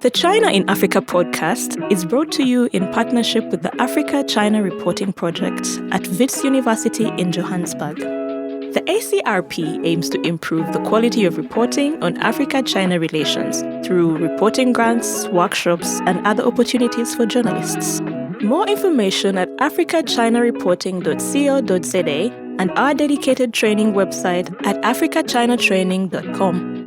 The China in Africa podcast is brought to you in partnership with the Africa-China Reporting Project at Wits University in Johannesburg. The ACRP aims to improve the quality of reporting on Africa-China relations through reporting grants, workshops, and other opportunities for journalists. More information at africachinareporting.co.za and our dedicated training website at africachinatraining.com.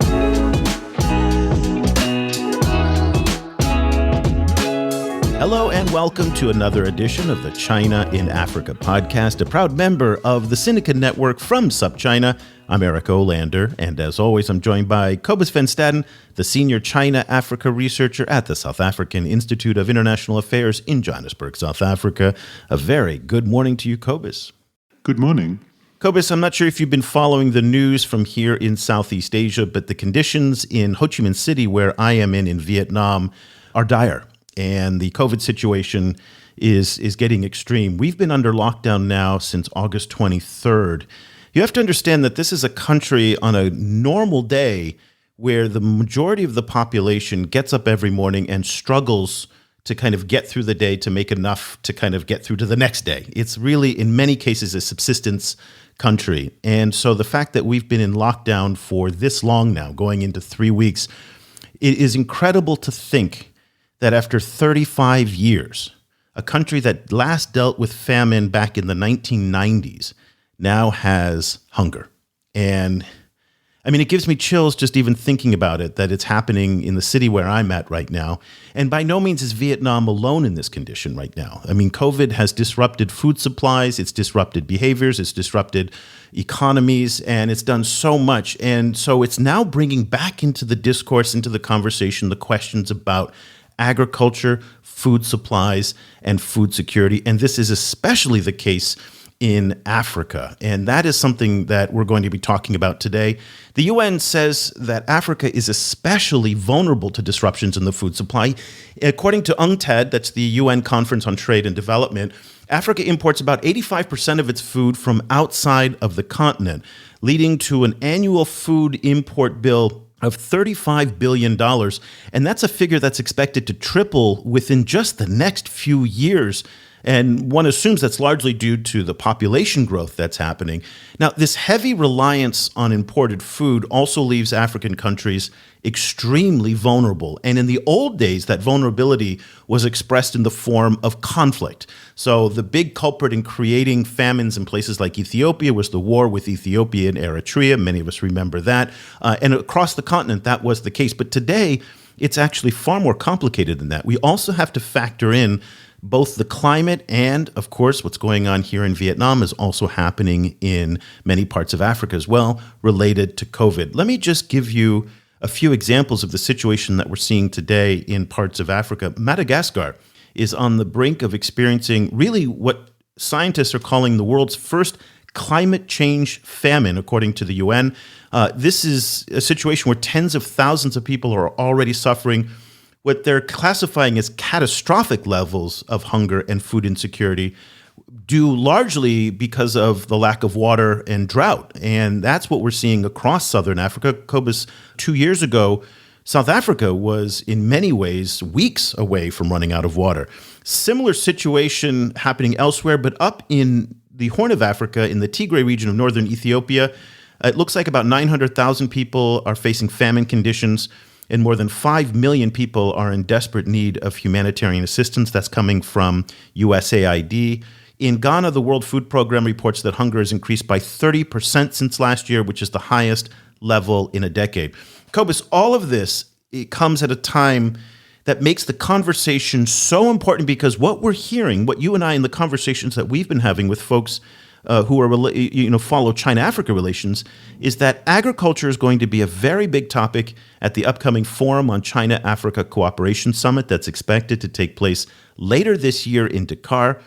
Hello and welcome to another edition of the China in Africa podcast, a proud member of the Sinica Network from SupChina. I'm Eric Olander, and as always, I'm joined by Cobus van Staden, the senior China-Africa researcher at the South African Institute of International Affairs in Johannesburg, South Africa. A very good morning to you, Cobus. Good morning. Cobus, I'm not sure if you've been following the news from here in Southeast Asia, but the conditions in Ho Chi Minh City, where I am in Vietnam, are dire. And the COVID situation is getting extreme. We've been under lockdown now since August 23rd. You have to understand that this is a country on a normal day where the majority of the population gets up every morning and struggles to kind of get through the day to make enough to kind of get through to the next day. It's really, in many cases, a subsistence country. And so the fact that we've been in lockdown for this long now, going into 3 weeks, it is incredible to think that after 35 years, a country that last dealt with famine back in the 1990s now has hunger. And I mean, it gives me chills just even thinking about it, that it's happening in the city where I'm at right now. And by no means is Vietnam alone in this condition right now. I mean, COVID has disrupted food supplies, it's disrupted behaviors, it's disrupted economies, and it's done so much. And so it's now bringing back into the discourse, into the conversation, the questions about agriculture, food supplies, and food security. And this is especially the case in Africa. And that is something that we're going to be talking about today. The UN says that Africa is especially vulnerable to disruptions in the food supply. According to UNCTAD, that's the UN Conference on Trade and Development, Africa imports about 85% of its food from outside of the continent, leading to an annual food import bill of $35 billion. And that's a figure that's expected to triple within just the next few years. And one assumes that's largely due to the population growth that's happening. Now, this heavy reliance on imported food also leaves African countries extremely vulnerable. And in the old days, that vulnerability was expressed in the form of conflict. So the big culprit in creating famines in places like Ethiopia was the war with Ethiopia and Eritrea. Many of us remember that. And across the continent, that was the case. But today, it's actually far more complicated than that. We also have to factor in both the climate and, of course, what's going on here in Vietnam is also happening in many parts of Africa as well, related to COVID. Let me just give you a few examples of the situation that we're seeing today in parts of Africa. Madagascar is on the brink of experiencing really what scientists are calling the world's first climate change famine, according to the UN. This is a situation where tens of thousands of people are already suffering what they're classifying as catastrophic levels of hunger and food insecurity, due largely because of the lack of water and drought. And that's what we're seeing across southern Africa. Cobus, 2 years ago, South Africa was in many ways weeks away from running out of water. Similar situation happening elsewhere, but up in the Horn of Africa, in the Tigray region of northern Ethiopia, it looks like about 900,000 people are facing famine conditions, and more than 5 million people are in desperate need of humanitarian assistance. That's coming from USAID. In Ghana, the World Food Program reports that hunger has increased by 30% since last year, which is the highest level in a decade. Cobus, all of this, it comes at a time that makes the conversation so important, because what we're hearing, what you and I in the conversations that we've been having with folks who are follow China-Africa relations, is that agriculture is going to be a very big topic at the upcoming Forum on China-Africa Cooperation Summit that's expected to take place later this year in Dakar.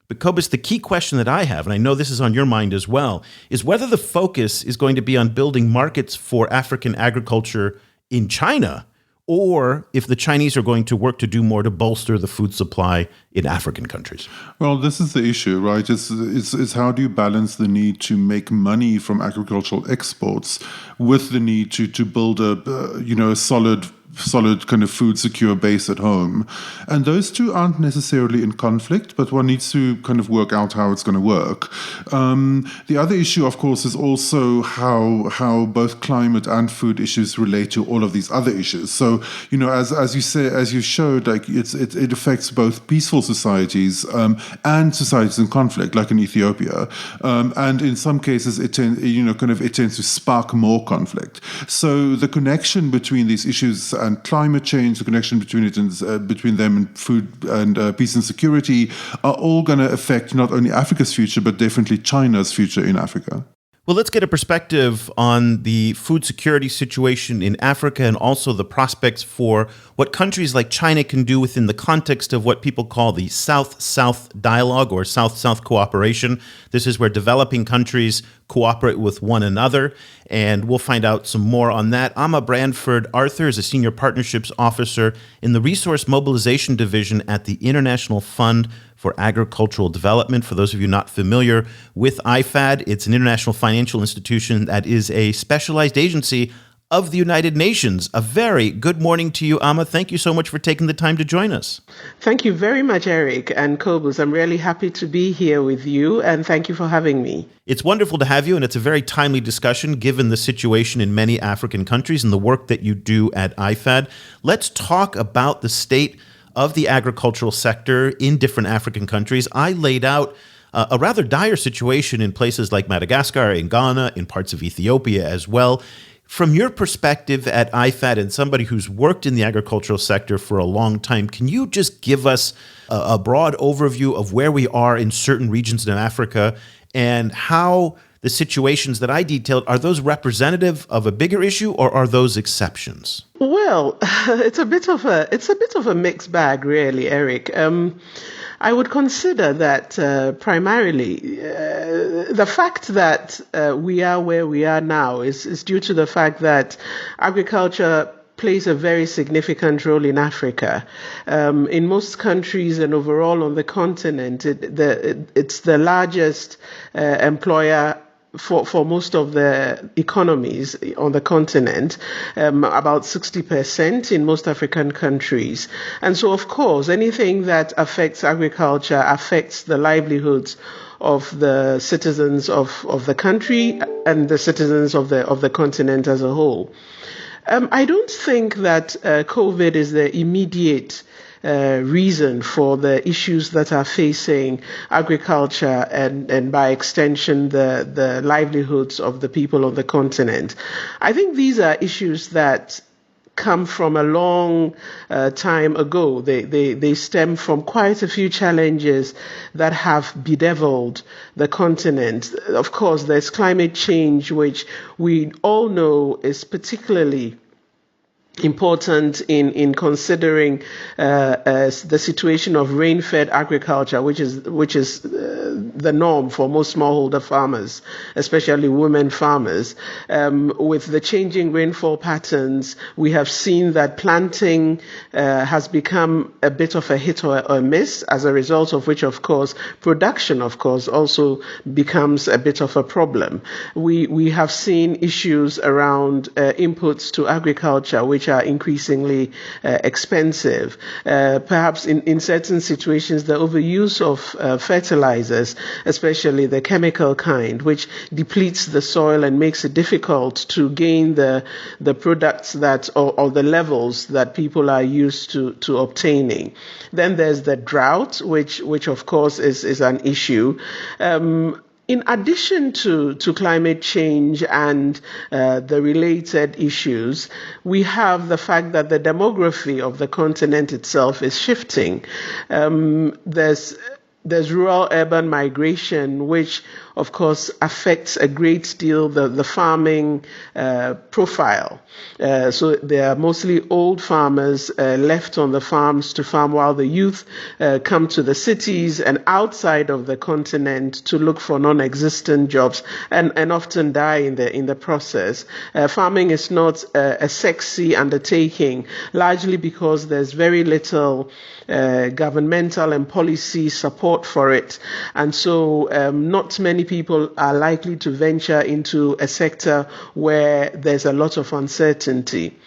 But Cobus, the key question that I have, and I know this is on your mind as well, is whether the focus is going to be on building markets for African agriculture in China, or if the Chinese are going to work to do more to bolster the food supply in African countries. Well, this is the issue, right? It's how do you balance the need to make money from agricultural exports with the need to build a solid solid kind of food secure base at home. And those two aren't necessarily in conflict, but one needs to kind of work out how it's going to work. The other issue, of course, is also how both climate and food issues relate to all of these other issues. So, as you say, as you showed, like it affects both peaceful societies and societies in conflict, like in Ethiopia, and in some cases it tends to spark more conflict. So the connection between these issues and climate change, the connection between them and food and peace and security, are all going to affect not only Africa's future but definitely China's future in Africa. Well, let's get a perspective on the food security situation in Africa and also the prospects for what countries like China can do within the context of what people call the South-South dialogue or South-South cooperation. This is where developing countries cooperate with one another, and we'll find out some more on that. Amma Brandford-Arthur is a Senior Partnerships Officer in the Resource Mobilization Division at the International Fund for Agricultural Development. For those of you not familiar with IFAD, it's an international financial institution that is a specialized agency of the United Nations. A very good morning to you, Amma. Thank you so much for taking the time to join us. Thank you very much, Eric and Cobus. I'm really happy to be here with you, and thank you for having me. It's wonderful to have you, and it's a very timely discussion given the situation in many African countries and the work that you do at IFAD. Let's talk about the state of the agricultural sector in different African countries. I laid out a rather dire situation in places like Madagascar, in Ghana, in parts of Ethiopia as well. From your perspective at IFAD and somebody who's worked in the agricultural sector for a long time, can you just give us a broad overview of where we are in certain regions in Africa and how the situations that I detailed, are those representative of a bigger issue or are those exceptions? Well, it's a bit of a mixed bag, really, Eric. I would consider that primarily the fact that we are where we are now is due to the fact that agriculture plays a very significant role in Africa. In most countries and overall on the continent, it's the largest employer for most of the economies on the continent, about 60% in most African countries. And so, of course, anything that affects agriculture affects the livelihoods of the citizens of the country and the citizens of the continent as a whole. I don't think that COVID is the immediate reason for the issues that are facing agriculture and by extension the livelihoods of the people on the continent. I think these are issues that come from a long time ago. They stem from quite a few challenges that have bedeviled the continent. Of course, there's climate change, which we all know is particularly important in considering the situation of rain-fed agriculture, which is the norm for most smallholder farmers, especially women farmers. With the changing rainfall patterns, we have seen that planting has become a bit of a hit or a miss, as a result of which, of course, production, of course, also becomes a bit of a problem. We have seen issues around inputs to agriculture, which are increasingly expensive. Perhaps in certain situations, the overuse of fertilizers, especially the chemical kind, which depletes the soil and makes it difficult to gain the products that or the levels that people are used to obtaining. Then there's the drought, which of course is an issue. In addition to climate change and the related issues, we have the fact that the demography of the continent itself is shifting. There's rural-urban migration, which, of course, affects a great deal the farming profile. So there are mostly old farmers left on the farms to farm, while the youth come to the cities and outside of the continent to look for non-existent jobs and often die in the process. Farming is not a sexy undertaking, largely because there's very little governmental and policy support for it. And so not many people are likely to venture into a sector where there's a lot of uncertainty.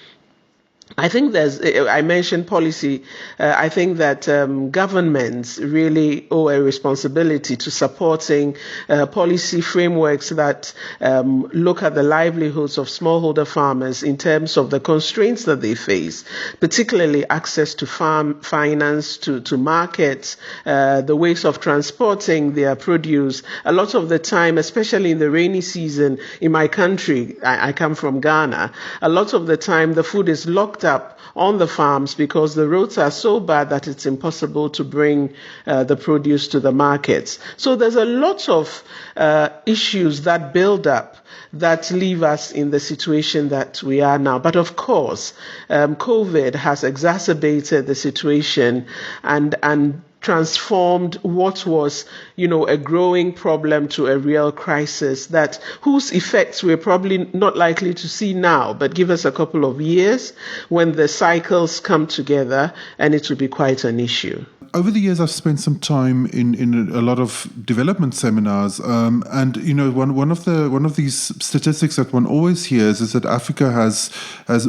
I think I mentioned policy. I think that governments really owe a responsibility to supporting policy frameworks that look at the livelihoods of smallholder farmers in terms of the constraints that they face, particularly access to farm finance, to markets, the ways of transporting their produce. A lot of the time, especially in the rainy season in my country, I come from Ghana, a lot of the time the food is locked up on the farms because the roads are so bad that it's impossible to bring the produce to the markets. So there's a lot of issues that build up that leave us in the situation that we are now. But of course, COVID has exacerbated the situation and transformed what was, a growing problem to a real crisis whose effects we're probably not likely to see now, but give us a couple of years when the cycles come together and it will be quite an issue. Over the years, I've spent some time in a lot of development seminars, and one of these statistics that one always hears is that Africa has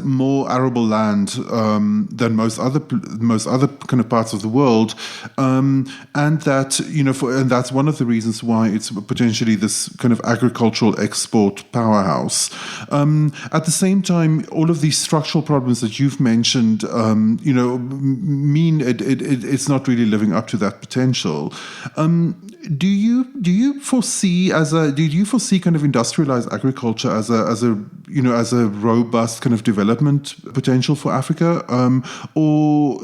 more arable land than most other kind of parts of the world, and that and that's one of the reasons why it's potentially this kind of agricultural export powerhouse. At the same time, all of these structural problems that you've mentioned, mean it's not really living up to that potential. Do you foresee kind of industrialized agriculture as a robust kind of development potential for Africa, or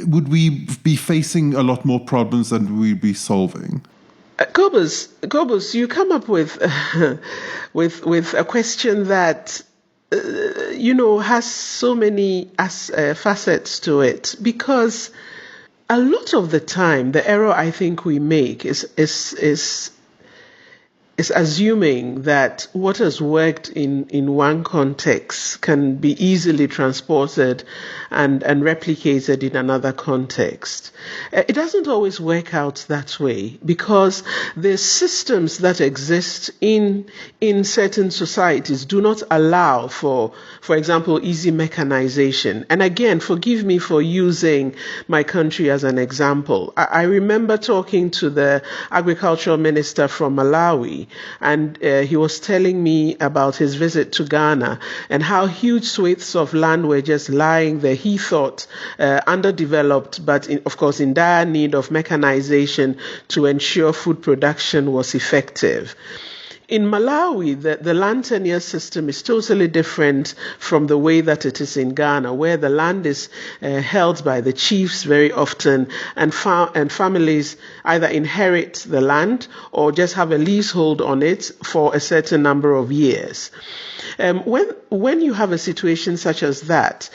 would we be facing a lot more problems than we'd be solving? Cobus, you come up with with a question that has so many facets to it, because a lot of the time, the error I think we make is assuming that what has worked in one context can be easily transported and replicated in another context. It doesn't always work out that way, because the systems that exist in certain societies do not allow for example, easy mechanization. And again, forgive me for using my country as an example. I remember talking to the agricultural minister from Malawi, and he was telling me about his visit to Ghana and how huge swathes of land were just lying there, he thought, underdeveloped, but of course in dire need of mechanization to ensure food production was effective. In Malawi, the land tenure system is totally different from the way that it is in Ghana, where the land is held by the chiefs very often, and families either inherit the land or just have a leasehold on it for a certain number of years. When you have a situation such as that,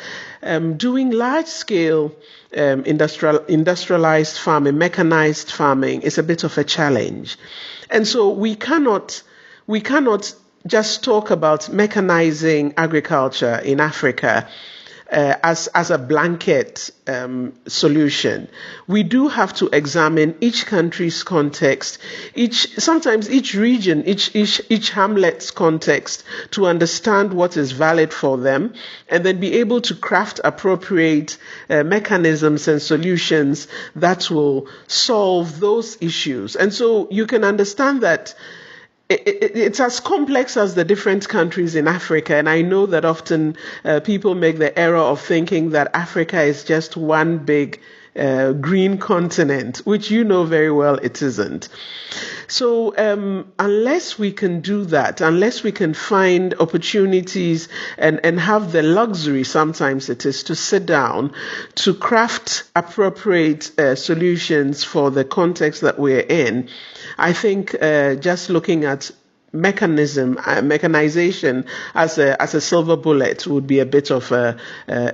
doing large-scale industrialized farming, mechanized farming, is a bit of a challenge. And so we cannot just talk about mechanizing agriculture in Africa as a blanket solution. We do have to examine each country's context, sometimes each region, each hamlet's context, to understand what is valid for them, and then be able to craft appropriate mechanisms and solutions that will solve those issues. And so you can understand that it's as complex as the different countries in Africa. And I know that often people make the error of thinking that Africa is just one big green continent, which you know very well it isn't. So unless we can do that, unless we can find opportunities and have the luxury, sometimes it is, to sit down to craft appropriate solutions for the context that we're in, I think just looking at mechanization as a silver bullet would be a bit of a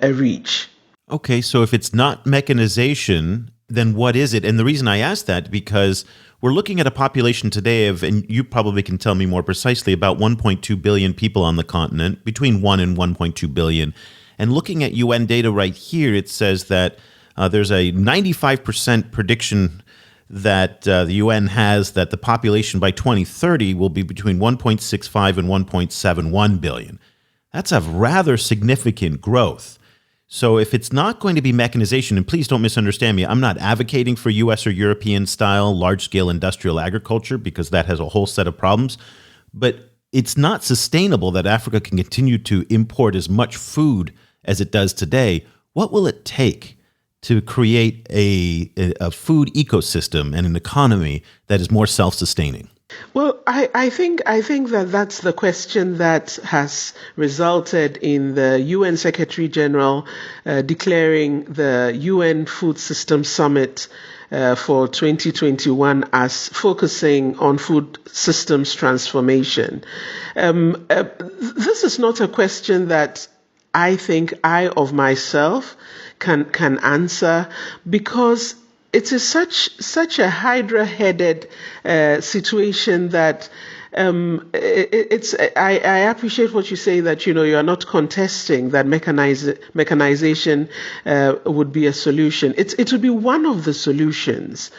reach. Okay, so if it's not mechanization, then what is it? And the reason I ask that, because we're looking at a population today of, and you probably can tell me more precisely, about 1.2 billion people on the continent, between 1 and 1.2 billion. And looking at UN data right here, it says that there's a 95% prediction that the UN has that the population by 2030 will be between 1.65 and 1.71 billion. That's a rather significant growth. So if it's not going to be mechanization, and please don't misunderstand me, I'm not advocating for U.S. or European style large-scale industrial agriculture because that has a whole set of problems. But it's not sustainable that Africa can continue to import as much food as it does today. What will it take to create a food ecosystem and an economy that is more self-sustaining? Well, I think that that's the question that has resulted in the UN Secretary General declaring the UN Food System Summit for 2021 as focusing on food systems transformation. This is not a question that I think I of myself can answer, because it is such a hydra-headed situation that I appreciate what you say, that you are not contesting that mechanization would be a solution. It would be one of the solutions,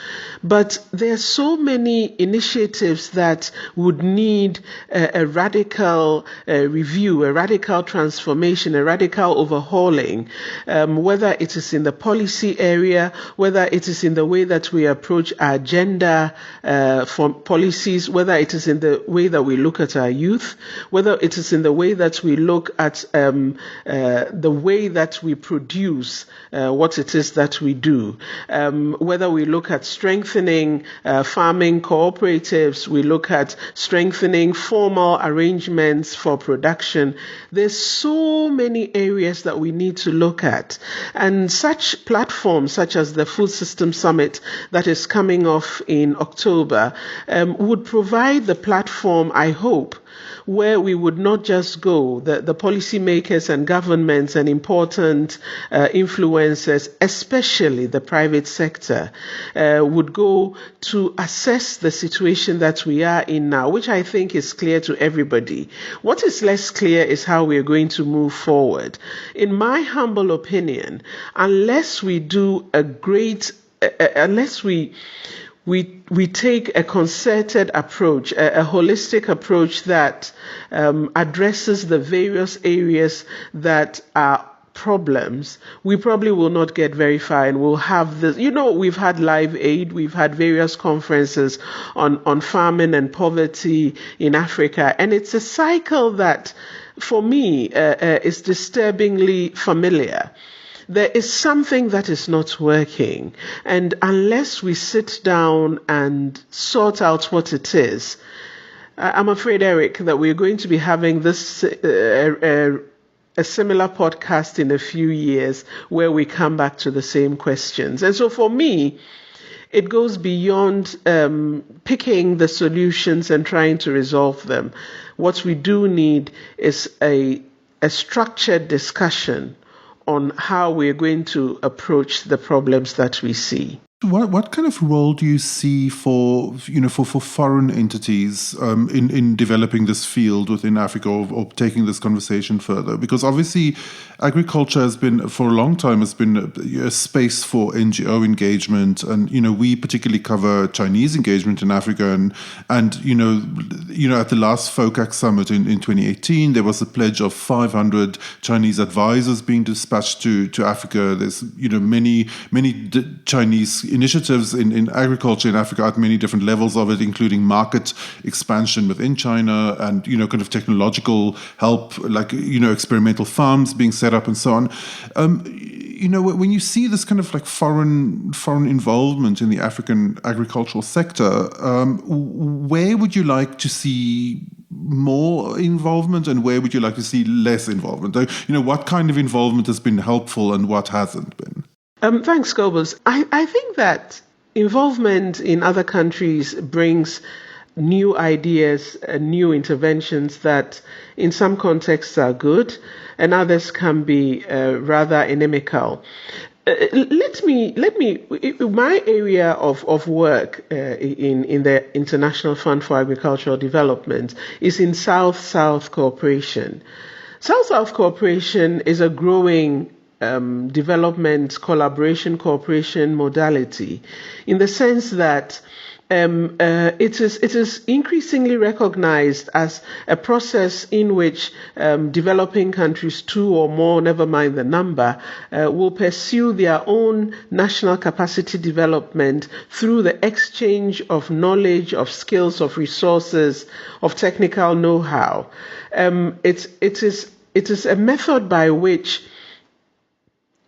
but there are so many initiatives that would need a radical review, a radical transformation, a radical overhauling, whether it is in the policy area, whether it is in the way that we approach our gender for policies, whether it is in the way that we look at our youth, whether it is in the way that we look at the way that we produce what it is that we do, whether we look at strengthening farming cooperatives, we look at strengthening formal arrangements for production. There's so many areas that we need to look at, and such platforms such as the Food System Summit that is coming off in October would provide the platform, I hope, where we would not just go, the policymakers and governments and important influencers, especially the private sector, would go to assess the situation that we are in now, which I think is clear to everybody. What is less clear is how we are going to move forward. In my humble opinion, unless we do unless we take a concerted approach, a holistic approach that addresses the various areas that are problems, we probably will not get very far, and we'll have this. We've had Live Aid, we've had various conferences on famine and poverty in Africa, and it's a cycle that, for me, is disturbingly familiar. There is something that is not working, and unless we sit down and sort out what it is, I'm afraid, Eric, that we're going to be having this a similar podcast in a few years where we come back to the same questions. And so for me, it goes beyond picking the solutions and trying to resolve them. What we do need is a structured discussion on how we're going to approach the problems that we see. What kind of role do you see for foreign entities in developing this field within Africa, or taking this conversation further? Because obviously, agriculture has been, for a long time, a space for NGO engagement, and we particularly cover Chinese engagement in Africa, and at the last FOCAC summit in 2018, there was a pledge of 500 Chinese advisors being dispatched to Africa. There's many Chinese initiatives in agriculture in Africa at many different levels of it, including market expansion within China and kind of technological help, like experimental farms being set up and so on. When you see this kind of like foreign involvement in the African agricultural sector, where would you like to see more involvement, and where would you like to see less involvement? What kind of involvement has been helpful and what hasn't been? Thanks, Cobus. I think that involvement in other countries brings new ideas and new interventions that in some contexts are good and others can be rather inimical. Let me. My area of work in the International Fund for Agricultural Development is in South-South cooperation. South-South cooperation is a growing development, collaboration, cooperation modality, in the sense that it is increasingly recognized as a process in which developing countries, two or more, never mind the number, will pursue their own national capacity development through the exchange of knowledge, of skills, of resources, of technical know-how. It is a method by which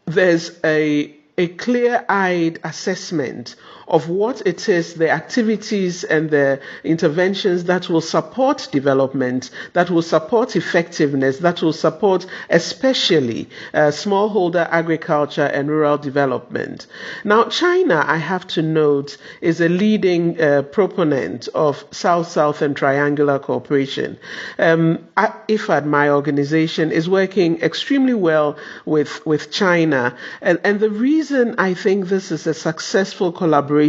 there's a clear-eyed assessment of what it is, the activities and the interventions that will support development, that will support effectiveness, that will support especially smallholder agriculture and rural development. Now, China, I have to note, is a leading proponent of South-South and triangular cooperation. IFAD, my organization, is working extremely well with China. And the reason I think this is a successful collaboration,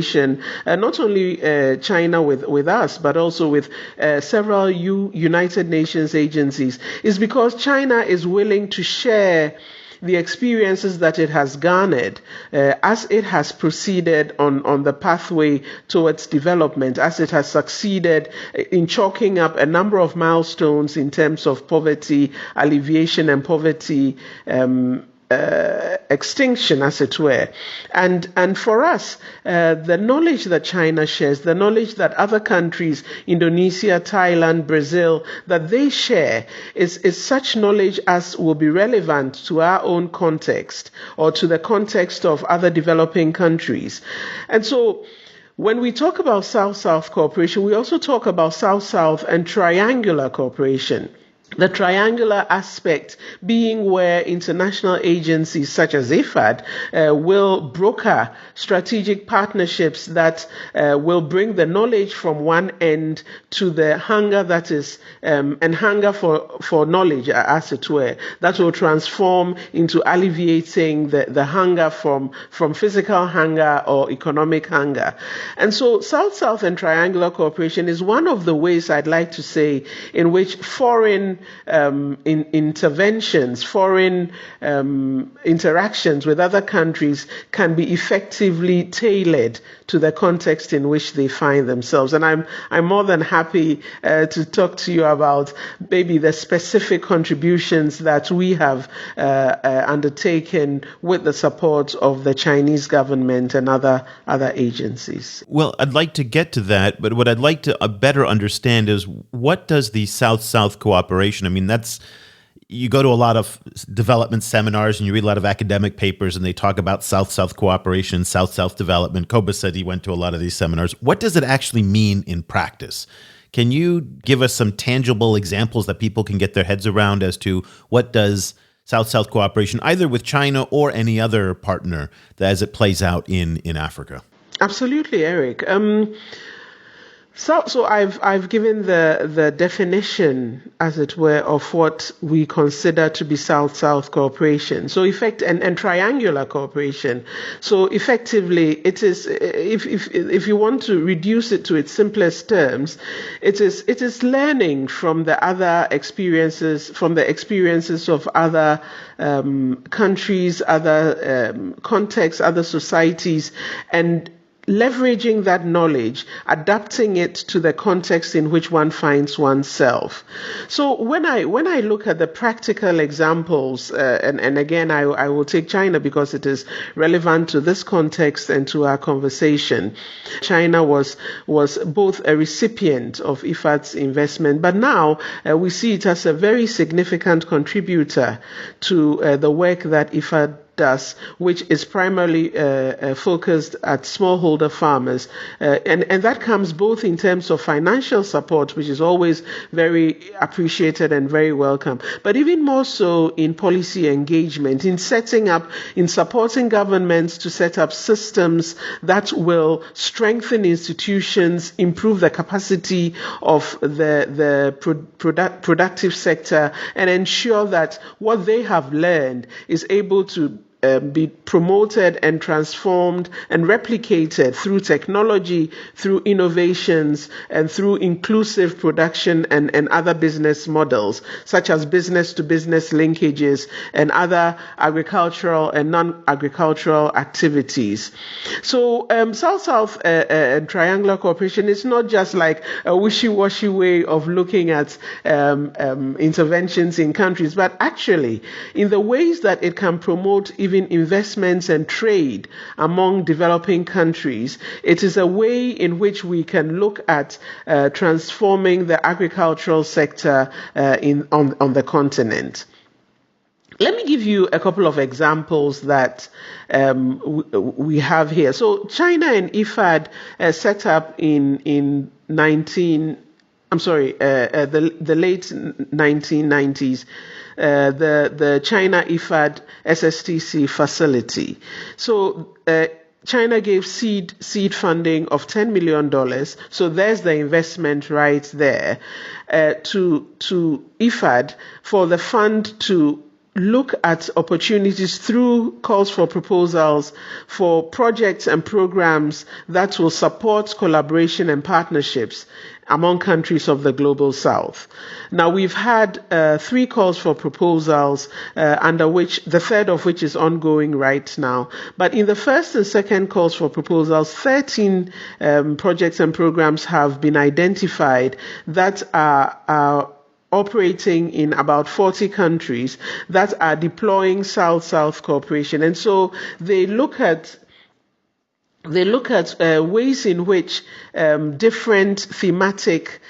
not only China with us, but also with several United Nations agencies, is because China is willing to share the experiences that it has garnered as it has proceeded on the pathway towards development, as it has succeeded in chalking up a number of milestones in terms of poverty alleviation and poverty extinction, as it were. And for us, the knowledge that China shares, the knowledge that other countries, Indonesia, Thailand, Brazil, that they share is such knowledge as will be relevant to our own context or to the context of other developing countries. And so when we talk about South-South cooperation, we also talk about South-South and triangular cooperation. The triangular aspect being where international agencies such as IFAD will broker strategic partnerships that will bring the knowledge from one end to the hunger that is, and hunger for knowledge, as it were, that will transform into alleviating the hunger from physical hunger or economic hunger. And so South-South and triangular cooperation is one of the ways, I'd like to say, in which foreign interventions, foreign interactions with other countries can be effectively tailored to the context in which they find themselves. And I'm more than happy to talk to you about maybe the specific contributions that we have undertaken with the support of the Chinese government and other agencies. Well, I'd like to get to that, but what I'd like to better understand is, what does the South-South cooperation, I mean, you go to a lot of development seminars and you read a lot of academic papers and they talk about South-South cooperation, South-South development. Cobus said he went to a lot of these seminars. What does it actually mean in practice? Can you give us some tangible examples that people can get their heads around as to what does South-South cooperation, either with China or any other partner, as it plays out in Africa? Absolutely, Eric. So I've given the definition, as it were, of what we consider to be South-South cooperation. So and triangular cooperation. So effectively, it is, if you want to reduce it to its simplest terms, it is learning from the other experiences, from the experiences of other countries, other contexts, other societies, and leveraging that knowledge, adapting it to the context in which one finds oneself. So when I look at the practical examples, and again I will take China because it is relevant to this context and to our conversation. China was both a recipient of IFAD's investment, but now we see it as a very significant contributor to the work that IFAD does, which is primarily focused at smallholder farmers. And that comes both in terms of financial support, which is always very appreciated and very welcome, but even more so in policy engagement, in supporting governments to set up systems that will strengthen institutions, improve the capacity of the productive sector, and ensure that what they have learned is able to be promoted and transformed and replicated through technology, through innovations, and through inclusive production and other business models, such as business-to-business linkages and other agricultural and non-agricultural activities. So South-South triangular cooperation is not just like a wishy-washy way of looking at interventions in countries, but actually in the ways that it can promote even investments and trade among developing countries. It is a way in which we can look at transforming the agricultural sector on the continent. Let me give you a couple of examples that we have here. So China and IFAD set up in the late 1990s, the China IFAD SSTC facility. So China gave seed funding of $10 million. So there's the investment right there to IFAD for the fund to look at opportunities through calls for proposals for projects and programs that will support collaboration and partnerships among countries of the global south. Now, we've had 3 calls for proposals, under which the third of which is ongoing right now. But in the first and second calls for proposals, 13 projects and programs have been identified that are operating in about 40 countries that are deploying South-South cooperation. And so they look at ways in which different thematic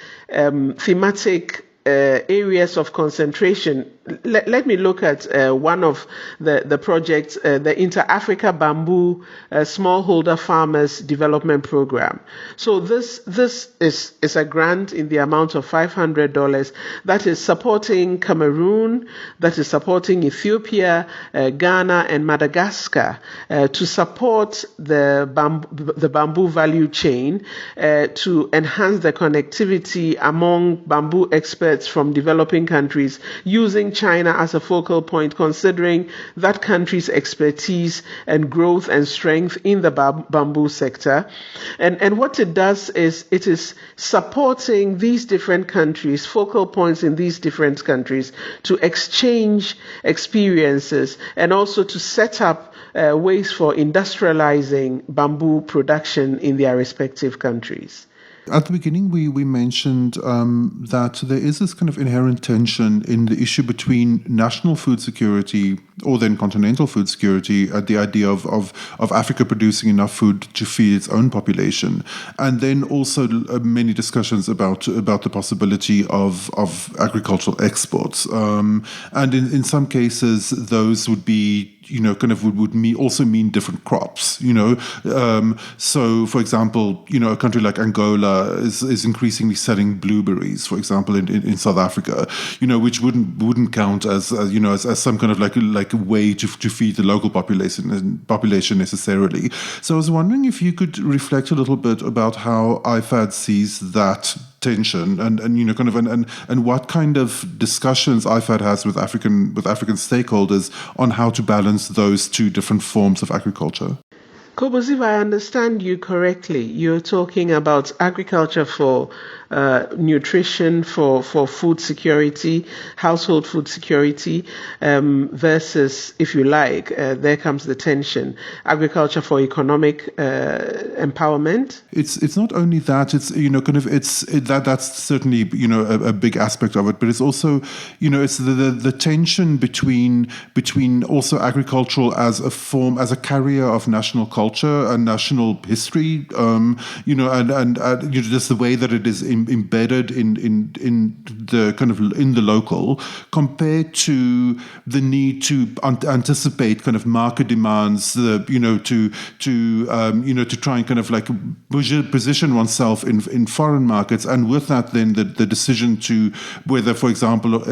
areas of concentration. Let me look at one of the projects, the Inter-Africa Bamboo Smallholder Farmers Development Program. So this is a grant in the amount of $500 that is supporting Cameroon, that is supporting Ethiopia, Ghana, and Madagascar to support the bamboo value chain to enhance the connectivity among bamboo experts from developing countries using China as a focal point, considering that country's expertise and growth and strength in the bamboo sector. And what it does is it is supporting these different countries, focal points in these different countries, to exchange experiences and also to set up ways for industrializing bamboo production in their respective countries. At the beginning, we mentioned that there is this kind of inherent tension in the issue between national food security or then continental food security, the idea of Africa producing enough food to feed its own population, and then also many discussions about the possibility of agricultural exports. And in some cases, those would be would also mean different crops, So, for example, a country like Angola is increasingly selling blueberries, for example, in South Africa, which wouldn't count as some kind of like a way to feed the local population necessarily. So I was wondering if you could reflect a little bit about how IFAD sees that tension and what kind of discussions IFAD has with African stakeholders on how to balance those two different forms of agriculture. Cobus, if I understand you correctly, you're talking about agriculture for nutrition, for food security, household food security, versus, if you like, there comes the tension, agriculture for economic empowerment. It's not only that. It's that's certainly a big aspect of it, but it's also it's the tension between also agricultural as a form, as a carrier of national culture and national history, and just the way that it is embedded in the kind of in the local, compared to the need to anticipate kind of market demands, to try and kind of like position oneself in foreign markets, and with that then the decision to whether, for example,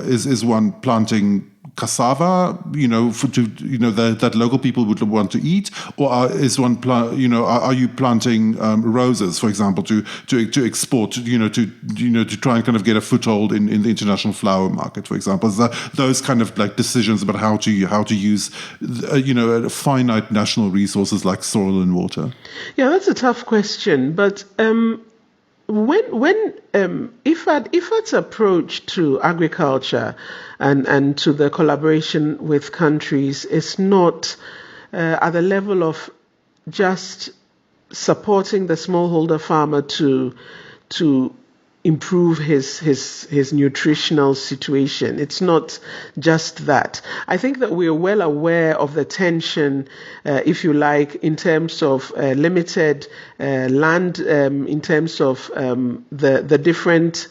is one planting cassava, that local people would want to eat, or are you planting roses, for example, to export, to try and kind of get a foothold in the international flower market, for example? Those kind of like decisions about how to use, finite national resources like soil and water. Yeah, that's a tough question, but when IFAD's approach to agriculture and to the collaboration with countries is not at the level of just supporting the smallholder farmer to improve his nutritional situation. It's not just that. I think that we are well aware of the tension, if you like, in terms of limited land, in terms of the different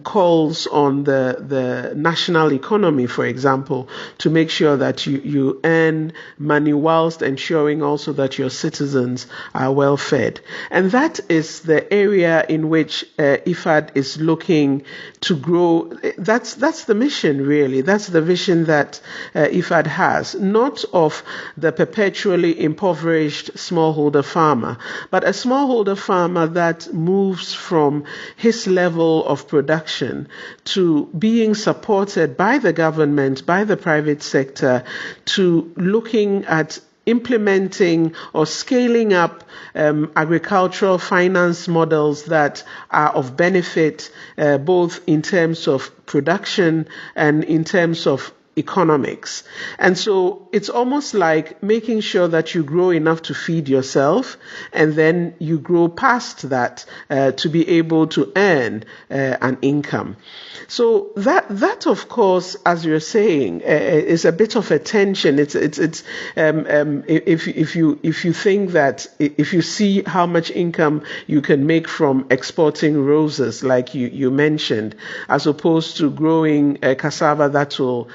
calls on the national economy, for example, to make sure that you earn money whilst ensuring also that your citizens are well fed. And that is the area in which IFAD is looking to grow. That's the mission, really. That's the vision that IFAD has, not of the perpetually impoverished smallholder farmer, but a smallholder farmer that moves from his level of production to being supported by the government, by the private sector, to looking at implementing or scaling up agricultural finance models that are of benefit both in terms of production and in terms of economics. And so it's almost like making sure that you grow enough to feed yourself, and then you grow past that to be able to earn an income. So that of course, as you're saying, is a bit of a tension. If you think that if you see how much income you can make from exporting roses, like you mentioned, as opposed to growing cassava that will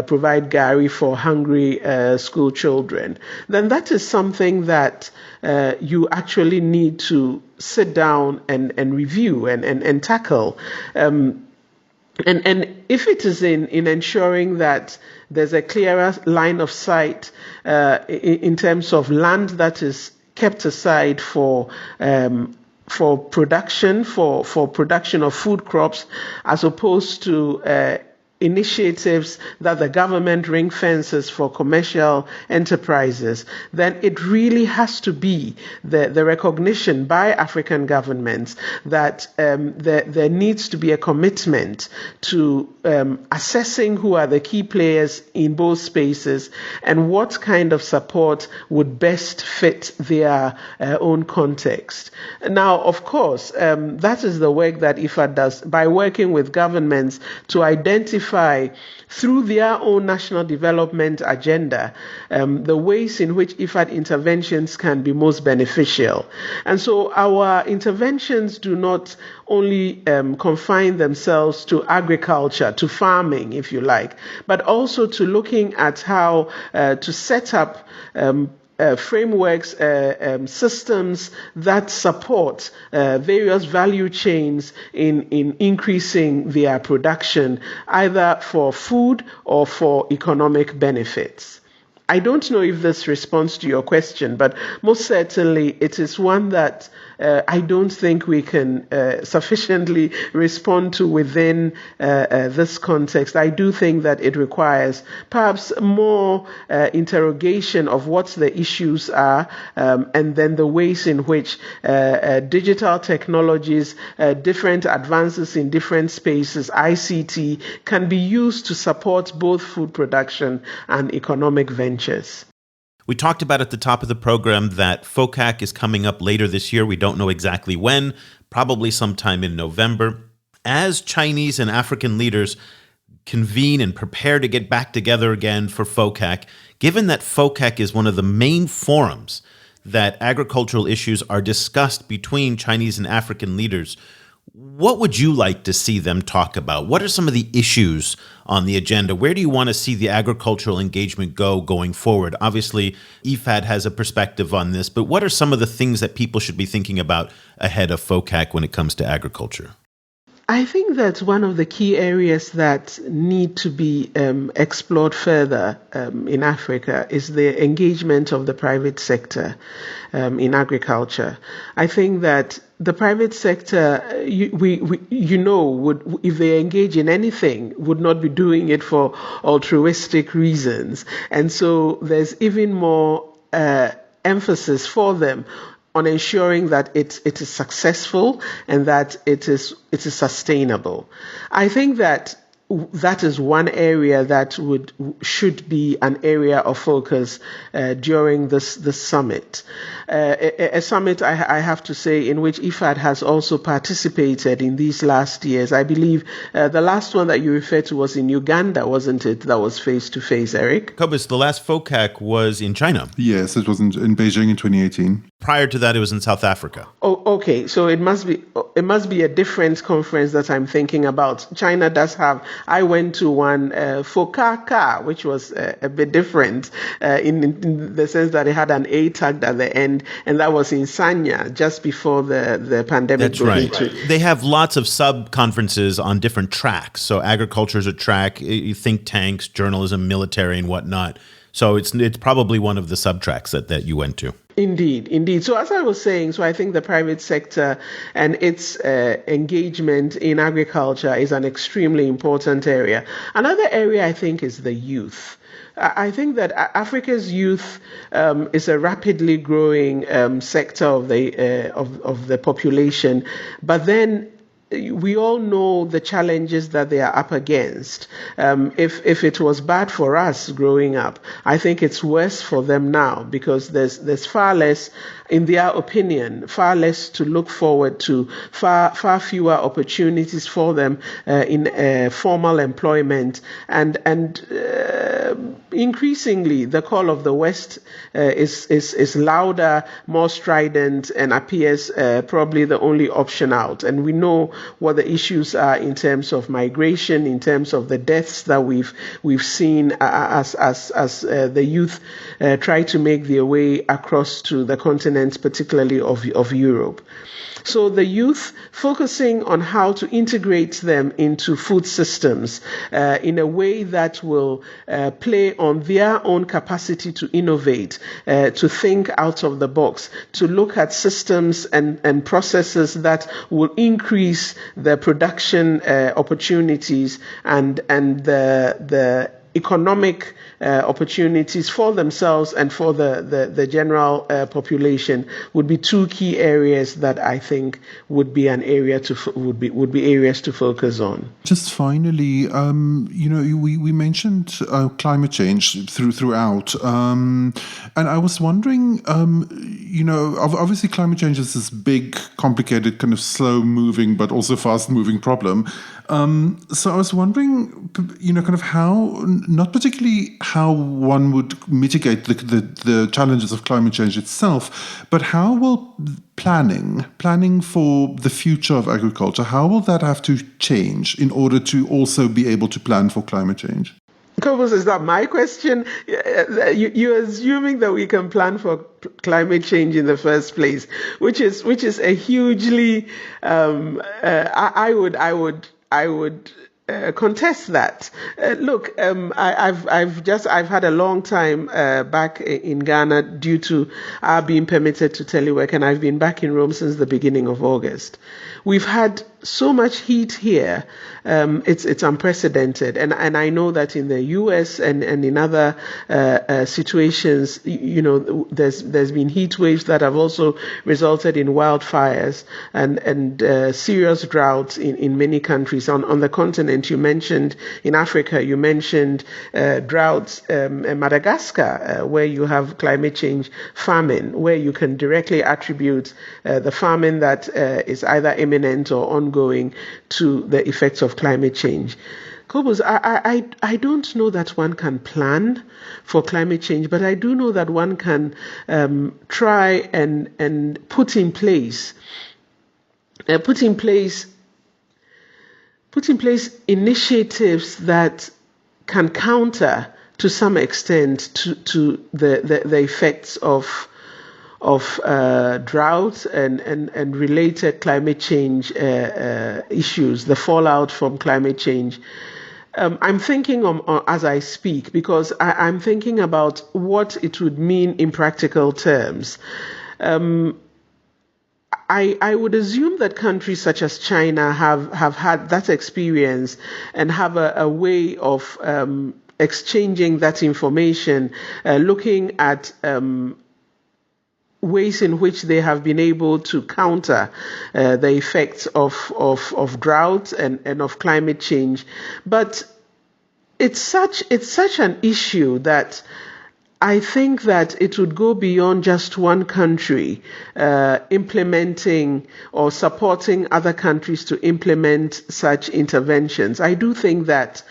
provide gari for hungry school children, then that is something that you actually need to sit down and review and tackle. And if it is in ensuring that there's a clearer line of sight in terms of land that is kept aside for production, for production of food crops, as opposed to initiatives that the government ring fences for commercial enterprises, then it really has to be the recognition by African governments that there needs to be a commitment to assessing who are the key players in both spaces and what kind of support would best fit their own context. Now, of course, that is the work that IFAD does by working with governments to identify through their own national development agenda the ways in which IFAD interventions can be most beneficial. And so our interventions do not only confine themselves to agriculture, to farming, if you like, but also to looking at how to set up frameworks, systems that support various value chains in increasing their production, either for food or for economic benefits. I don't know if this responds to your question, but most certainly it is one that I don't think we can sufficiently respond to within this context. I do think that it requires perhaps more interrogation of what the issues are, and then the ways in which digital technologies, different advances in different spaces, ICT, can be used to support both food production and economic ventures. We talked about at the top of the program that FOCAC is coming up later this year. We don't know exactly when, probably sometime in November. As Chinese and African leaders convene and prepare to get back together again for FOCAC, given that FOCAC is one of the main forums that agricultural issues are discussed between Chinese and African leaders, what would you like to see them talk about? What are some of the issues on the agenda? Where do you want to see the agricultural engagement going forward? Obviously, IFAD has a perspective on this, but what are some of the things that people should be thinking about ahead of FOCAC when it comes to agriculture? I think that one of the key areas that need to be explored further in Africa is the engagement of the private sector in agriculture. I think that the private sector, would, if they engage in anything, would not be doing it for altruistic reasons. And so there's even more emphasis for them on ensuring that it is successful and that it is sustainable. I think that is one area that should be an area of focus during this summit. A summit, I have to say, in which IFAD has also participated in these last years. I believe the last one that you referred to was in Uganda, wasn't it? That was face-to-face, Eric? Cobus, the last FOCAC was in China. Yes, it was in Beijing in 2018. Prior to that, it was in South Africa. Oh, okay. So it must be a different conference that I'm thinking about. China does have. I went to one FOCAC, which was a bit different in the sense that it had an A tagged at the end, and that was in Sanya just before the pandemic. That's right. They have lots of sub-conferences on different tracks. So agriculture is a track, think tanks, journalism, military, and whatnot. So it's probably one of the sub-tracks that you went to. Indeed. So as I was saying, I think the private sector and its engagement in agriculture is an extremely important area. Another area I think is the youth. I think that Africa's youth is a rapidly growing sector of the population, but then we all know the challenges that they are up against. If it was bad for us growing up, I think it's worse for them now because there's far less, in their opinion, far less to look forward to, far fewer opportunities for them in formal employment, and increasingly the call of the West is louder, more strident, and appears probably the only option out. And we know what the issues are in terms of migration, in terms of the deaths that we've seen as the youth try to make their way across to the continent, particularly of Europe. So the youth, focusing on how to integrate them into food systems in a way that will play on their own capacity to innovate, to think out of the box, to look at systems and processes that will increase the production opportunities and the economic opportunities for themselves and for the general population would be two key areas that I think would be areas to focus on. Just finally, we mentioned climate change throughout, and I was wondering, obviously climate change is this big, complicated, kind of slow-moving but also fast-moving problem. So I was wondering, kind of how, not particularly how one would mitigate the challenges of climate change itself, but how will planning for the future of agriculture, how will that have to change in order to also be able to plan for climate change? Cobus, is that my question? You're assuming that we can plan for climate change in the first place, which is a hugely I would contest that. Look, I've had a long time back in Ghana due to our being permitted to telework, and I've been back in Rome since the beginning of August. We've had so much heat here, it's unprecedented, and I know that in the US and in other situations, there's been heat waves that have also resulted in wildfires and serious droughts in many countries on the continent. You mentioned in Africa, you mentioned droughts in Madagascar, where you have climate change famine, where you can directly attribute the famine that is either imminent or ongoing to the effects of climate change. Cobus, I don't know that one can plan for climate change, but I do know that one can try and put in place initiatives that can counter to some extent to the effects of of drought and related climate change issues, the fallout from climate change. I'm thinking as I speak, because I'm thinking about what it would mean in practical terms. I would assume that countries such as China have had that experience and have a way of exchanging that information, looking at ways in which they have been able to counter the effects of drought and of climate change. But it's such an issue that I think that it would go beyond just one country implementing or supporting other countries to implement such interventions. I do think that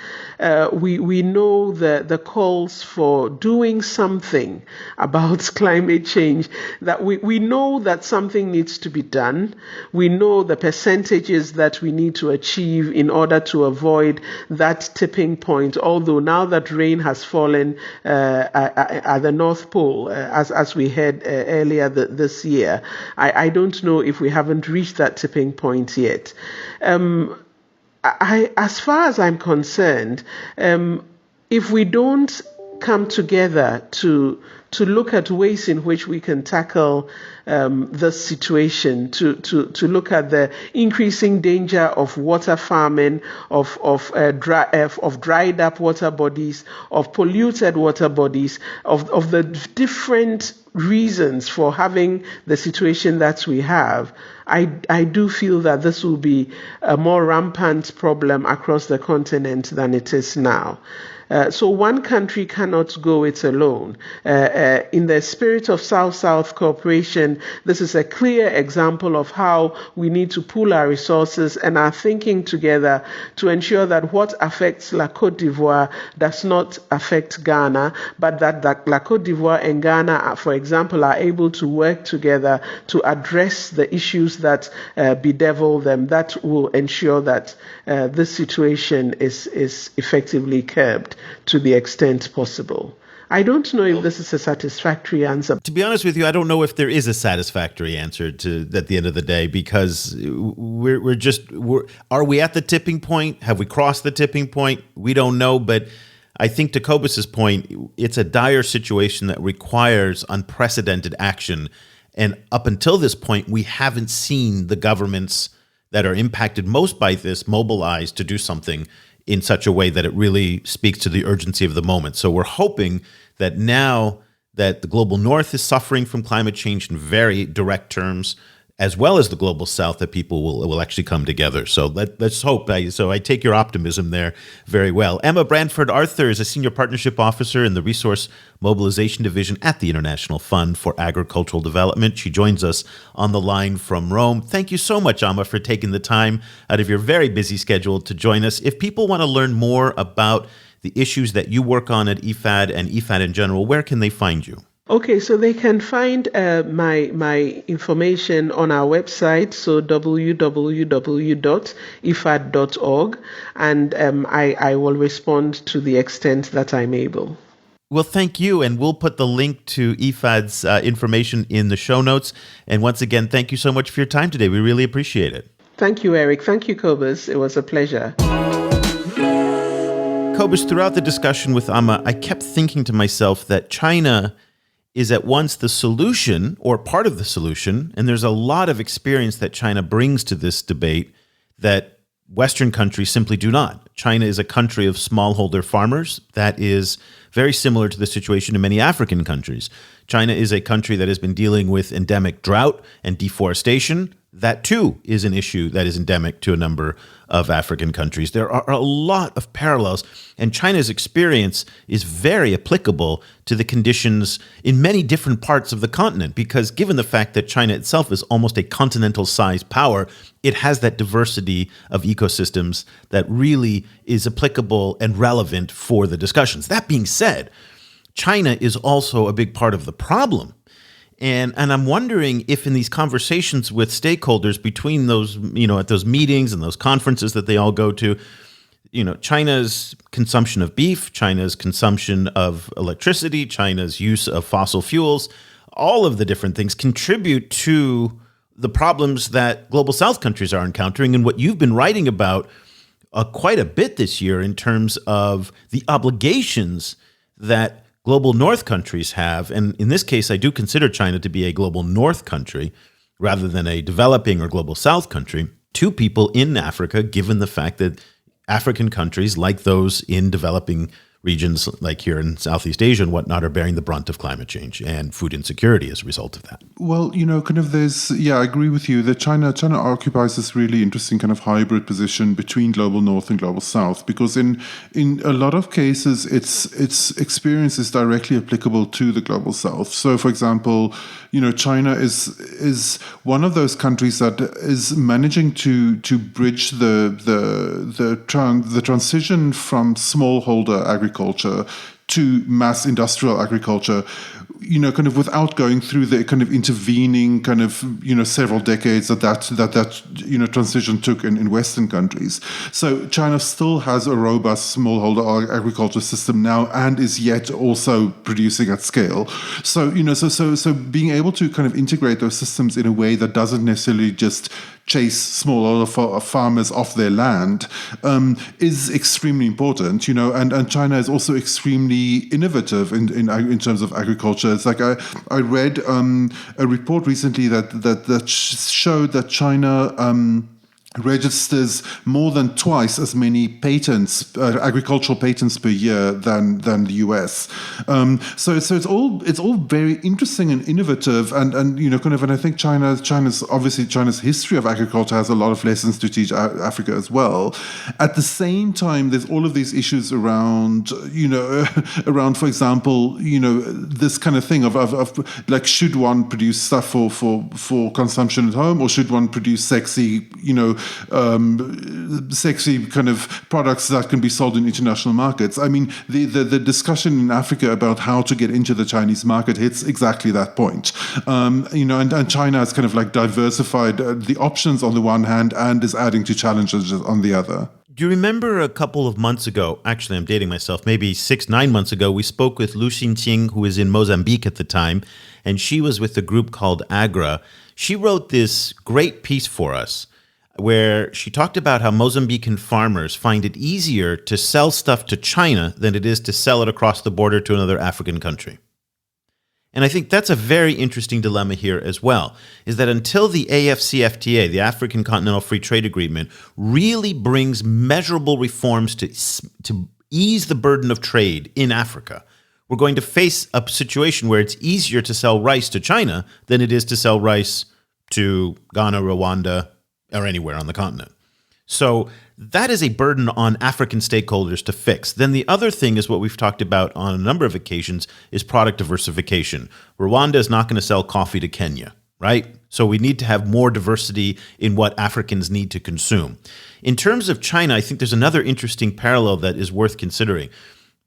we know the calls for doing something about climate change, that we know that something needs to be done. We know the percentages that we need to achieve in order to avoid that tipping point, although now that rain has fallen at the North Pole, as we heard earlier this year, I don't know if we haven't reached that tipping point yet. As far as I'm concerned, if we don't come together to look at ways in which we can tackle this situation, to look at the increasing danger of water farming, of dried up water bodies, of polluted water bodies, of the different reasons for having the situation that we have, I do feel that this will be a more rampant problem across the continent than it is now. So one country cannot go it alone. In the spirit of South-South cooperation, this is a clear example of how we need to pool our resources and are thinking together to ensure that what affects La Côte d'Ivoire does not affect Ghana, but that La Côte d'Ivoire and Ghana, for example, are able to work together to address the issues that bedevil them. That will ensure that this situation is effectively curbed to the extent possible. I don't know if this is a satisfactory answer. To be honest with you, I don't know if there is a satisfactory answer at the end of the day, because are we at the tipping point? Have we crossed the tipping point? We don't know, but I think to Cobus's point, it's a dire situation that requires unprecedented action. And up until this point, we haven't seen the governments that are impacted most by this mobilized to do something in such a way that it really speaks to the urgency of the moment. So we're hoping that now that the global north is suffering from climate change in very direct terms, as well as the global south, that people will actually come together. So let's hope. I take your optimism there very well. Emma Brandford-Arthur is a senior partnership officer in the Resource Mobilization Division at the International Fund for Agricultural Development. She joins us on the line from Rome. Thank you so much, Emma, for taking the time out of your very busy schedule to join us. If people want to learn more about the issues that you work on at IFAD and IFAD in general, where can they find you? Okay, so they can find my information on our website, so www.ifad.org, and I will respond to the extent that I'm able. Well, thank you, and we'll put the link to IFAD's information in the show notes. And once again, thank you so much for your time today. We really appreciate it. Thank you, Eric. Thank you, Cobus. It was a pleasure. Cobus, throughout the discussion with Amma, I kept thinking to myself that China is at once the solution or part of the solution, and there's a lot of experience that China brings to this debate that Western countries simply do not. China is a country of smallholder farmers that is very similar to the situation in many African countries. China is a country that has been dealing with endemic drought and deforestation. That too is an issue that is endemic to a number of African countries. There are a lot of parallels, and China's experience is very applicable to the conditions in many different parts of the continent, because given the fact that China itself is almost a continental-sized power, it has that diversity of ecosystems that really is applicable and relevant for the discussions. That being said, China is also a big part of the problem. And I'm wondering if in these conversations with stakeholders between those, at those meetings and those conferences that they all go to, China's consumption of beef, China's consumption of electricity, China's use of fossil fuels, all of the different things contribute to the problems that global South countries are encountering and what you've been writing about quite a bit this year in terms of the obligations that global North countries have. And in this case, I do consider China to be a global North country rather than a developing or global South country to people in Africa, given the fact that African countries, like those in developing regions like here in Southeast Asia and whatnot, are bearing the brunt of climate change and food insecurity as a result of that. Well, I agree with you that China occupies this really interesting kind of hybrid position between global North and global South, because in a lot of cases, its experience is directly applicable to the global South. So, for example, China is one of those countries that is managing to bridge the transition from smallholder agriculture to mass industrial agriculture, kind of without going through the kind of intervening kind of, several decades that transition took in Western countries. So China still has a robust smallholder agriculture system now and is yet also producing at scale. So, so being able to kind of integrate those systems in a way that doesn't necessarily just chase smallholder farmers off their land is extremely important, and China is also extremely innovative in terms of agriculture. It's like I read a report recently that showed that China registers more than twice as many patents, agricultural patents per year than the US. So it's all very interesting and innovative, and I think China's history of agriculture has a lot of lessons to teach Africa as well. At the same time, there's all of these issues around, for example, this kind of thing of like, should one produce stuff for consumption at home, or should one produce sexy kind of products that can be sold in international markets? I mean, the discussion in Africa about how to get into the Chinese market hits exactly that point. And China has kind of like diversified the options on the one hand and is adding to challenges on the other. Do you remember a couple of months ago, actually I'm dating myself, maybe 9 months ago, we spoke with Lu Xinqing, who was in Mozambique at the time, and she was with a group called AGRA. She wrote this great piece for us where she talked about how Mozambican farmers find it easier to sell stuff to China than it is to sell it across the border to another African country. And I think that's a very interesting dilemma here as well, is that until the AFCFTA, the African Continental Free Trade Agreement, really brings measurable reforms to ease the burden of trade in Africa, we're going to face a situation where it's easier to sell rice to China than it is to sell rice to Ghana, Rwanda, or anywhere on the continent. So that is a burden on African stakeholders to fix. Then the other thing is what we've talked about on a number of occasions is product diversification. Rwanda is not going to sell coffee to Kenya, right? So we need to have more diversity in what Africans need to consume. In terms of China, I think there's another interesting parallel that is worth considering.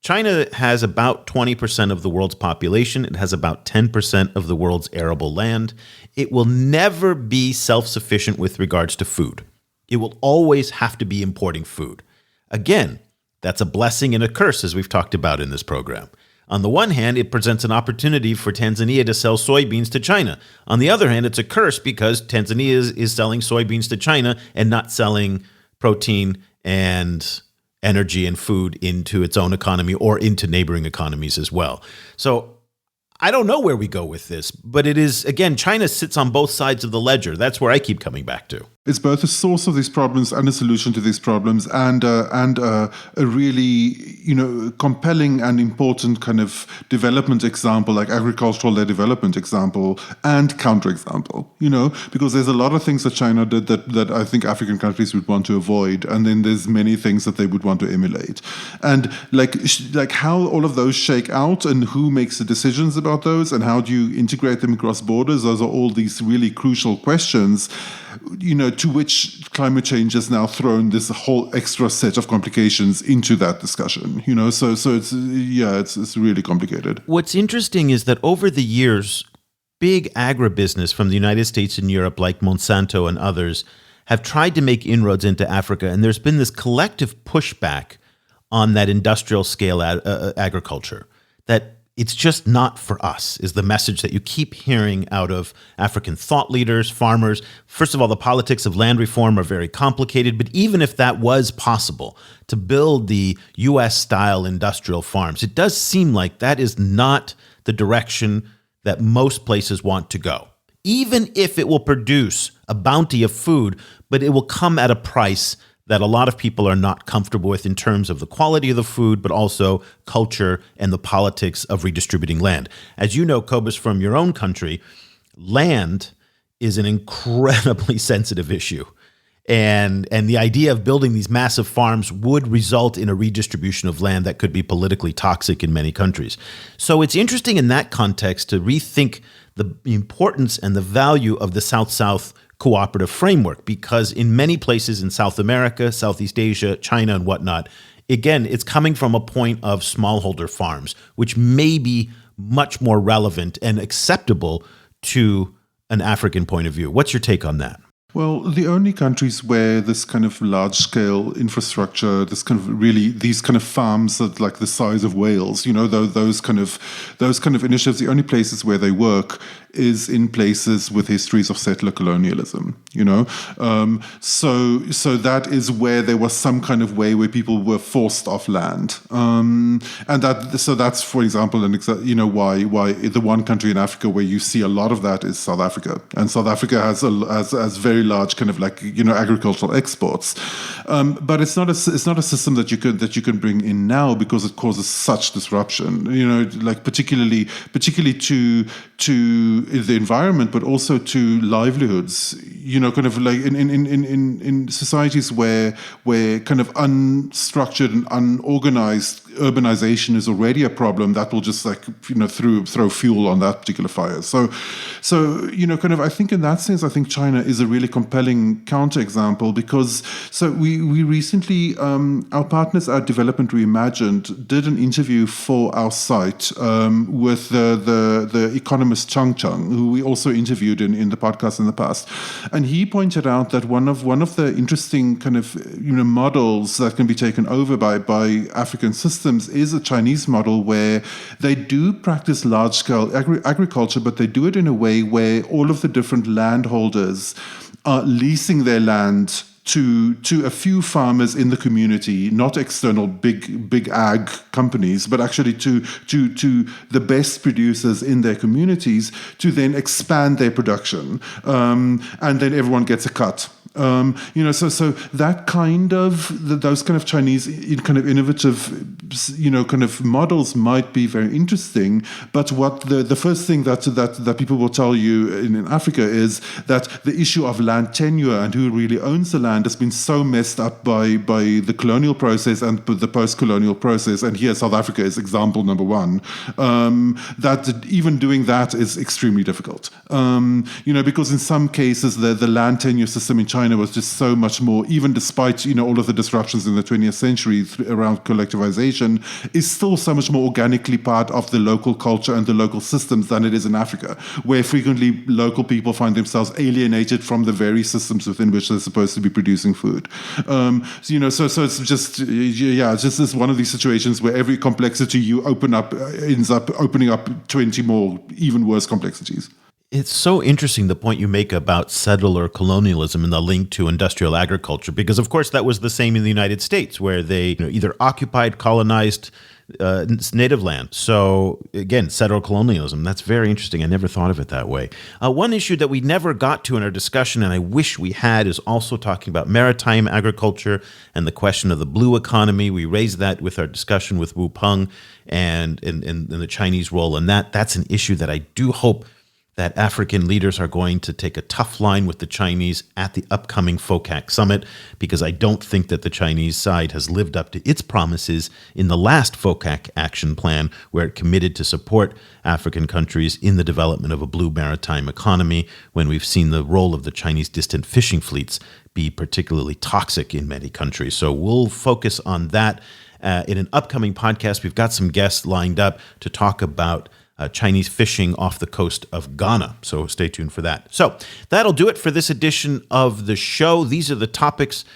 China has about 20% of the world's population. It has about 10% of the world's arable land. It will never be self-sufficient with regards to food. It will always have to be importing food. Again, that's a blessing and a curse, as we've talked about in this program. On the one hand, it presents an opportunity for Tanzania to sell soybeans to China. On the other hand, it's a curse because Tanzania is selling soybeans to China and not selling protein and energy and food into its own economy or into neighboring economies as well. So I don't know where we go with this, but it is, again, China sits on both sides of the ledger. That's where I keep coming back to. It's both a source of these problems and a solution to these problems, and a really, compelling and important kind of development example, like agricultural-led development example and counterexample. Because there's a lot of things that China did that I think African countries would want to avoid, and then there's many things that they would want to emulate. And like how all of those shake out, and who makes the decisions about those, and how do you integrate them across borders? Those are all these really crucial questions, to which climate change has now thrown this whole extra set of complications into that discussion. So it's really complicated. What's interesting is that over the years, big agribusiness from the United States and Europe, like Monsanto and others, have tried to make inroads into Africa, and there's been this collective pushback on that industrial scale agriculture that It's just not for us, is the message that you keep hearing out of African thought leaders, farmers. First of all, the politics of land reform are very complicated, but even if that was possible to build the U.S.-style industrial farms, it does seem like that is not the direction that most places want to go. Even if it will produce a bounty of food, but it will come at a price that a lot of people are not comfortable with in terms of the quality of the food, but also culture and the politics of redistributing land. As you know, Cobus, from your own country, land is an incredibly sensitive issue. And the idea of building these massive farms would result in a redistribution of land that could be politically toxic in many countries. So it's interesting in that context to rethink the importance and the value of the South-South cooperative framework, because in many places in South America, Southeast Asia, China, and whatnot, again, it's coming from a point of smallholder farms, which may be much more relevant and acceptable to an African point of view. What's your take on that? Well, the only countries where this kind of large-scale infrastructure, this kind of really these kind of farms that like the size of Wales, those kind of initiatives, the only places where they work is in places with histories of settler colonialism. So that is where there was some kind of way where people were forced off land, and that's, for example, why the one country in Africa where you see a lot of that is South Africa, and South Africa has very large kind of agricultural exports, but it's not a system that you can bring in now because it causes such disruption. Particularly to the environment, but also to livelihoods. Kind of like in societies where kind of unstructured and unorganized urbanization is already a problem, that will just throw fuel on that particular fire. So kind of I think in that sense, I think China is a really compelling counterexample, because we recently our partners at Development Reimagined did an interview for our site with the economist Chang Chang, who we also interviewed in the podcast in the past, and he pointed out that one of the interesting kind of models that can be taken over by African systems is a Chinese model where they do practice large-scale agriculture, but they do it in a way where all of the different landholders are leasing their land to a few farmers in the community, not external big ag companies, but actually to the best producers in their communities to then expand their production, and then everyone gets a cut. So that kind of those kind of Chinese kind of innovative kind of models might be very interesting. But what the first thing that people will tell you in Africa is that the issue of land tenure and who really owns the land has been so messed up by the colonial process and the post-colonial process. And here South Africa is example number one. That even doing that is extremely difficult. Because in some cases the land tenure system in China was just so much more, even despite all of the disruptions in the 20th century around collectivization, is still so much more organically part of the local culture and the local systems than it is in Africa, where frequently local people find themselves alienated from the very systems within which they're supposed to be producing food. So it's just it's just one of these situations where every complexity you open up ends up opening up 20 more even worse complexities. It's so interesting, the point you make about settler colonialism and the link to industrial agriculture, because, of course, that was the same in the United States, where they either occupied, colonized native land. So, again, settler colonialism, that's very interesting. I never thought of it that way. One issue that we never got to in our discussion, and I wish we had, is also talking about maritime agriculture and the question of the blue economy. We raised that with our discussion with Wu Peng and the Chinese role in that. That's an issue that I do hope that African leaders are going to take a tough line with the Chinese at the upcoming FOCAC summit, because I don't think that the Chinese side has lived up to its promises in the last FOCAC action plan, where it committed to support African countries in the development of a blue maritime economy, when we've seen the role of the Chinese distant fishing fleets be particularly toxic in many countries. So we'll focus on that in an upcoming podcast. We've got some guests lined up to talk about Chinese fishing off the coast of Ghana. So stay tuned for that. So that'll do it for this edition of the show. These are the topics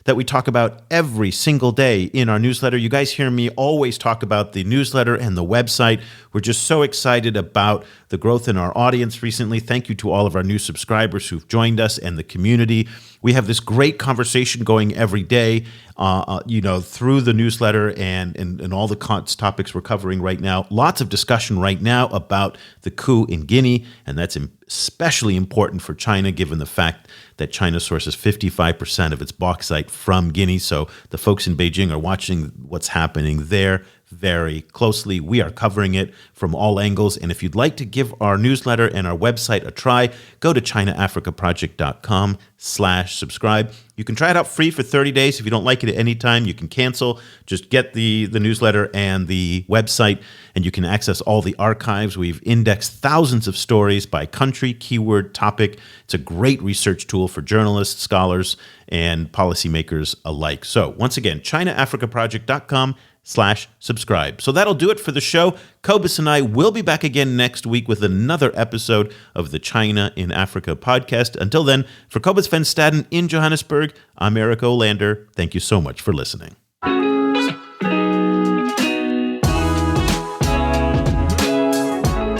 that we talk about every single day in our newsletter. You guys hear me always talk about the newsletter and the website. We're just so excited about the growth in our audience recently. Thank you to all of our new subscribers who've joined us and the community. We have this great conversation going every day, through the newsletter and all the topics we're covering right now. Lots of discussion right now about the coup in Guinea, and that's especially important for China, given the fact that China sources 55% of its bauxite from Guinea. So the folks in Beijing are watching what's happening there very closely. We are covering it from all angles. And if you'd like to give our newsletter and our website a try, go to ChinaAfricaProject.com/subscribe. You can try it out free for 30 days. If you don't like it at any time, you can cancel. Just get the newsletter and the website, and you can access all the archives. We've indexed thousands of stories by country, keyword, topic. It's a great research tool for journalists, scholars, and policymakers alike. So once again, ChinaAfricaProject.com/subscribe. So that'll do it for the show. Cobus and I will be back again next week with another episode of the China in Africa podcast. Until then, for Cobus van Staden in Johannesburg, I'm Eric Olander. Thank you so much for listening.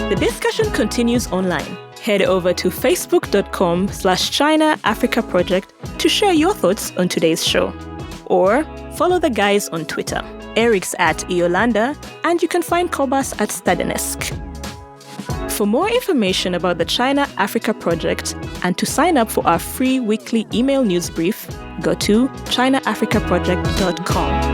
The discussion continues online. Head over to facebook.com/China Africa Project to share your thoughts on today's show. Or follow the guys on Twitter. Eric's at Eolanda, and you can find Cobus at Stadenesque. For more information about the China Africa Project and to sign up for our free weekly email news brief, go to ChinaAfricaProject.com.